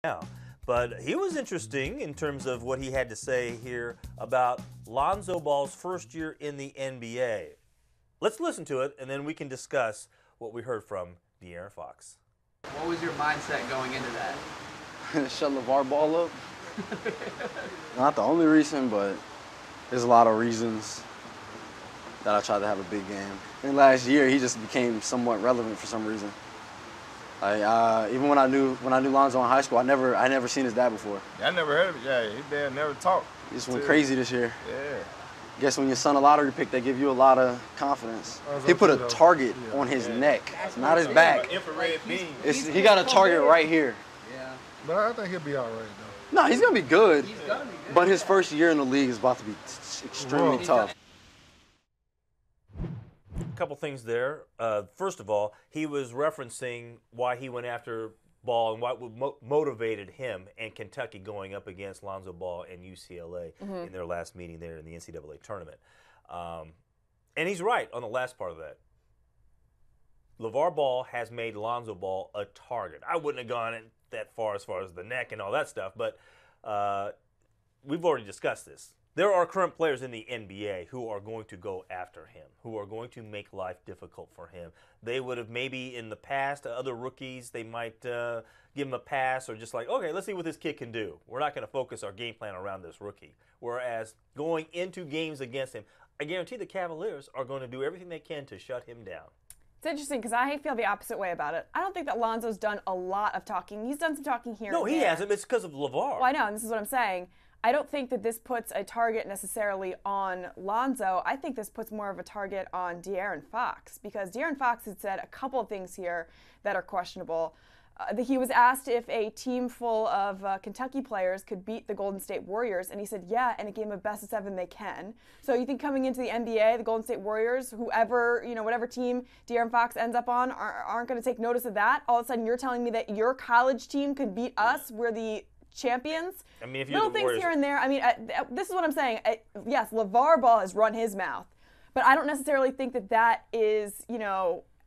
now. But he was interesting in terms of what he had to say here about Lonzo Ball's first year in the NBA. Let's listen to it, and then we can discuss what we heard from De'Aaron Fox. What was your mindset going into that? Shut LaVar Ball up. Not the only reason, but there's a lot of reasons that I tried to have a big game. And last year, he just became somewhat relevant for some reason. Even when I knew Lonzo in high school, I never seen his dad before. I never heard of it. Yeah, his dad never talked. He just went crazy this year. Yeah. Guess when your son a lottery pick, they give you a lot of confidence. He put a target on his neck, not his back. Infrared beam. He got a target right here. Yeah. But I think he'll be all right, though. No, he's gonna be good. He's gonna be good. But his first year in the league is about to be extremely tough. A couple things there. First of all, he was referencing why he went after Ball and what motivated him and Kentucky going up against Lonzo Ball and UCLA in their last meeting there in the NCAA Tournament. And he's right on the last part of that. LaVar Ball has made Lonzo Ball a target. I wouldn't have gone that far as the neck and all that stuff, but we've already discussed this. There are current players in the NBA who are going to go after him, who are going to make life difficult for him. They would have maybe in the past, other rookies, they might give him a pass or just like, okay, let's see what this kid can do. We're not going to focus our game plan around this rookie. Whereas going into games against him, I guarantee the Cavaliers are going to do everything they can to shut him down. It's interesting because I feel the opposite way about it. I don't think that Lonzo's done a lot of talking. He's done some talking here and there. No, he hasn't. It's because of LaVar. Well, I know, and this is what I'm saying. I don't think that this puts a target necessarily on Lonzo. I think this puts more of a target on De'Aaron Fox because De'Aaron Fox had said a couple of things here that are questionable. He was asked if a team full of Kentucky players could beat the Golden State Warriors, and he said, yeah, in a game of best of 7 they can. So you think coming into the NBA, the Golden State Warriors, whoever, whatever team De'Aaron Fox ends up on, aren't going to take notice of that? All of a sudden you're telling me that your college team could beat us? We're the champions. I mean, if you're little the things Warriors, here and there. I mean, this is what I'm saying. Yes, LaVar Ball has run his mouth, but I don't necessarily think that that is,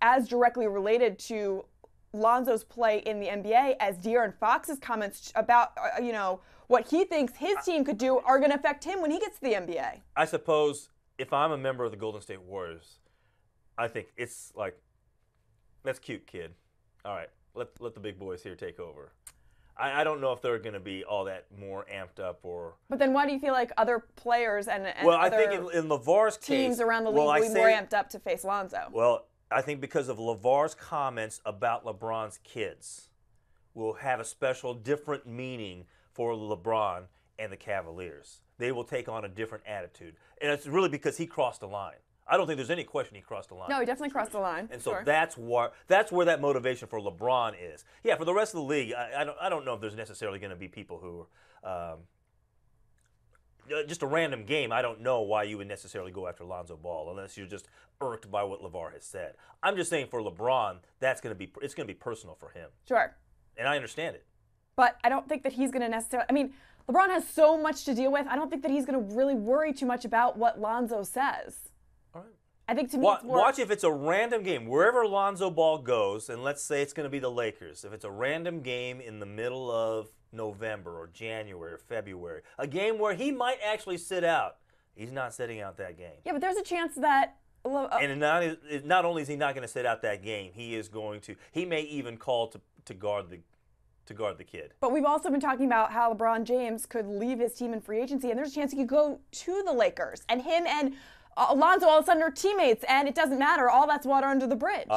as directly related to Lonzo's play in the NBA as De'Aaron Fox's comments about, what he thinks his team could do are going to affect him when he gets to the NBA. I suppose if I'm a member of the Golden State Warriors, I think it's like, that's cute, kid. All right, let the big boys here take over. I don't know if they're going to be all that more amped up or. But then why do you feel like other players and well, other I think in LaVar's teams case, around the league will be more amped up to face Lonzo? Well, I think because of LaVar's comments about LeBron's kids will have a special, different meaning for LeBron and the Cavaliers. They will take on a different attitude. And it's really because he crossed the line. I don't think there's any question he crossed the line. No, he definitely crossed the line. And so sure. that's where that motivation for LeBron is. Yeah, for the rest of the league, I don't know if there's necessarily going to be people who are just a random game. I don't know why you would necessarily go after Lonzo Ball unless you're just irked by what LaVar has said. I'm just saying for LeBron, it's going to be personal for him. Sure. And I understand it. But I don't think that he's going to necessarily. I mean, LeBron has so much to deal with. I don't think that he's going to really worry too much about what Lonzo says. All right. I think to me, it's more, watch if it's a random game. Wherever Lonzo Ball goes, and let's say it's going to be the Lakers, if it's a random game in the middle of November or January or February, a game where he might actually sit out, he's not sitting out that game. Yeah, but there's a chance that. And not only is he not going to sit out that game, he may even call to guard the kid. But we've also been talking about how LeBron James could leave his team in free agency, and there's a chance he could go to the Lakers, and him and Lonzo all of a sudden are teammates, and it doesn't matter. All that's water under the bridge.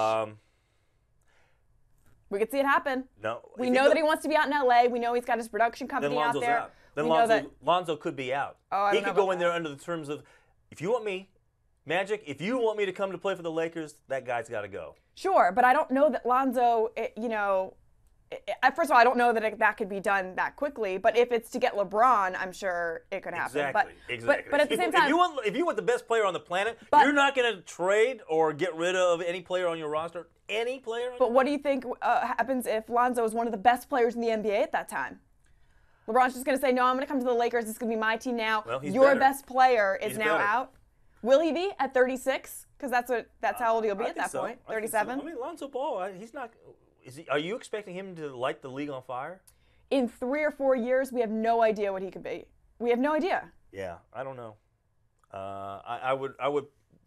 We could see it happen. No, we know that he wants to be out in L.A. We know he's got his production company out there. Out. Then Lonzo could be out. Oh, he could go in there under the terms of, if you want me, Magic, if you want me to come to play for the Lakers, that guy's got to go. Sure, but I don't know that Lonzo, first of all, I don't know that that could be done that quickly. But if it's to get LeBron, I'm sure it could happen. Exactly. But at the same time, if you want the best player on the planet, you're not going to trade or get rid of any player on your roster. Any player. But what do you think happens if Lonzo is one of the best players in the NBA at that time? LeBron's just going to say, no, I'm going to come to the Lakers. It's going to be my team now. Well, your best player is now better. out. Will he be at 36? Because that's how old he'll be at that point. 37. I mean, Lonzo Ball, he's not. Are you expecting him to light the league on fire? in 3 or 4 years, we have no idea what he could be. We have no idea. Yeah, I don't know. I would.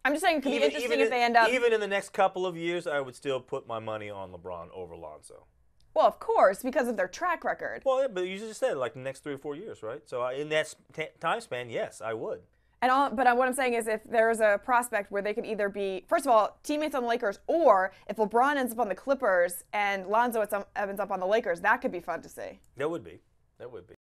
I'm just saying it could be interesting if they end up. Even in the next couple of years, I would still put my money on LeBron over Lonzo. Well, of course, because of their track record. Well, yeah, but you just said like the next 3 or 4 years, right? So in that time span, yes, I would. But what I'm saying is if there's a prospect where they could either be, first of all, teammates on the Lakers, or if LeBron ends up on the Clippers and Lonzo ends up on the Lakers, that could be fun to see. That would be. That would be.